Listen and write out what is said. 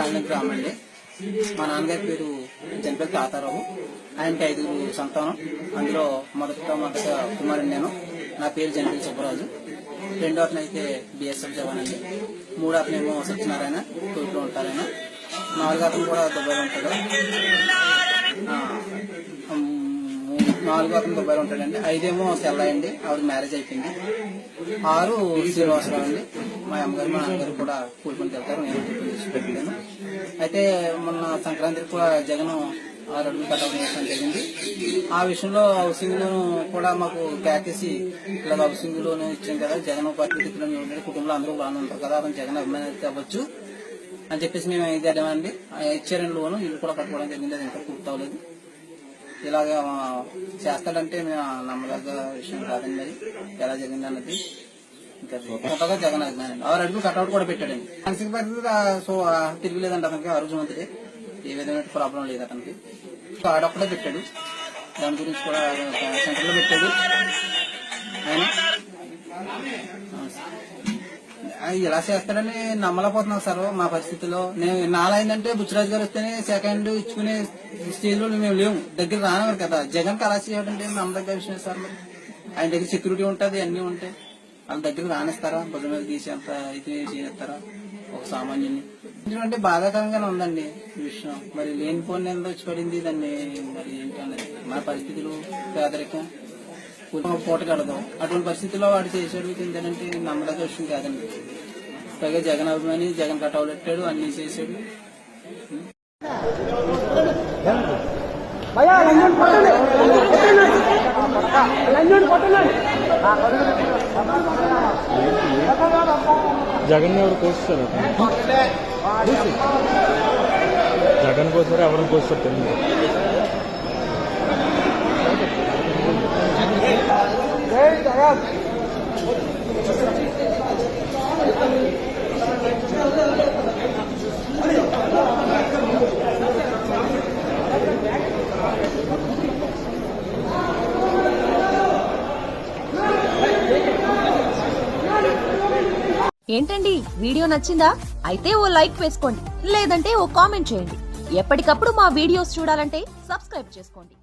ఆంధ్ర గ్రామం అండి. మా నాన్నగారి పేరు జనపల్లి తాతారావు. ఆయనకి 5 సంతానం. అందులో మొదట కుమారుడు నేను. నా పేరు జనపల్లి సుబ్బరాజు. రెండో అతను అయితే బిఎస్ఎఫ్ జవాన్ అండి. మూడో అతనేమో సత్యనారాయణ, తోటలో ఉంటారాయన. 4 అతను కూడా దుబాయ్లో ఉంటాడు. 4 అతను దుబాయ్లో ఉంటాడండి. 5 ఏమో సెల్లయ్య అండి, ఆవిడ మ్యారేజ్ అయిపోయింది. 6 శ్రీనివాసరావు అండి. మా అమ్మగారు మా నాన్నగారు కూడా కూలిపనికి వెళ్తారు. నేను పెట్టాను. అయితే మొన్న సంక్రాంతికి కూడా జగన్ 6 అడుగులు కట్టడం జరిగింది. ఆ విషయంలో హౌసింగ్ లోన్ కూడా మాకు కేకేసి ఇలా హౌసింగ్ లోన్ ఇచ్చాం కదా, జగన్ పరిస్థితిలో కుటుంబంలో అందరూ బాగానే ఉంటారు కదా, అతను జగన్ అభిమాని అవ్వచ్చు అని చెప్పేసి మేము ఇది అడిగామండి. ఇచ్చారండి లోను. ఇల్లు కూడా కట్టుకోవడం జరిగింది. అది ఇంకా పూర్తి అవ్వలేదు. ఇలాగా చేస్తాడంటే మేము నమ్మదగ్గ విషయం కాదండి. అది ఎలా జరిగింది అన్నది ఇంకా కొత్తగా జగన్ అభిమాని 6 అడుగులు కట్అవుట్ కూడా పెట్టాడండి. మానసిక పరిస్థితి తిరిగిలేదండి అతనికి. ఆరోగ్యవంతుడే, ఏ విధమైన ప్రాబ్లం లేదు అతనికి. ఆడొక్కడే పెట్టాడు. దాని గురించి కూడా సెంటర్ లో పెట్టాడు ఆయన. ఇలా చేస్తాడని నమ్మలేకపోతున్నాం సార్. మా పరిస్థితిలో నేను నాలైందంటే బుచ్చిరాజు గారు వస్తేనే సెకండ్ ఇచ్చుకునే స్టేజ్ లో మేము లేవు. దగ్గర రానివారు కదా. జగన్ అలా చేయడంటే నమ్మదగ్గ విషయం సార్. ఆయన దగ్గర సెక్యూరిటీ ఉంటుంది, అన్ని ఉంటాయి. వాళ్ళ దగ్గర రానిస్తారా? భుజం మీద తీసేంత ఇది చేస్తారా ఒక సామాన్యుని? ఎందుకంటే బాధాకరంగానే ఉందండి ఈ విషయం. మరి లేనిపోని ఎంత వచ్చి పడింది దాన్ని మరి ఏంటి అన్నది. మా పరిస్థితులు పేదరికం, పూట కడదాం. అటువంటి పరిస్థితుల్లో వాడు చేసాడు ఏంటంటే నమ్మదగ్గ విషయం కాదండి. పైగా జగన్ అభిమాని, జగన్ కటౌలు పెట్టాడు, అన్ని చేసాడు. జగన్ ఎవరు కోస్తారు? జగన్ కోసారు, ఎవరు కోస్తారు తెలియదు. ఏంటండి, వీడియో నచ్చిందా? అయితే ఓ లైక్ వేసుకోండి, లేదంటే ఓ కామెంట్ చేయండి. ఎప్పటికప్పుడు మా వీడియోస్ చూడాలంటే సబ్స్క్రైబ్ చేసుకోండి.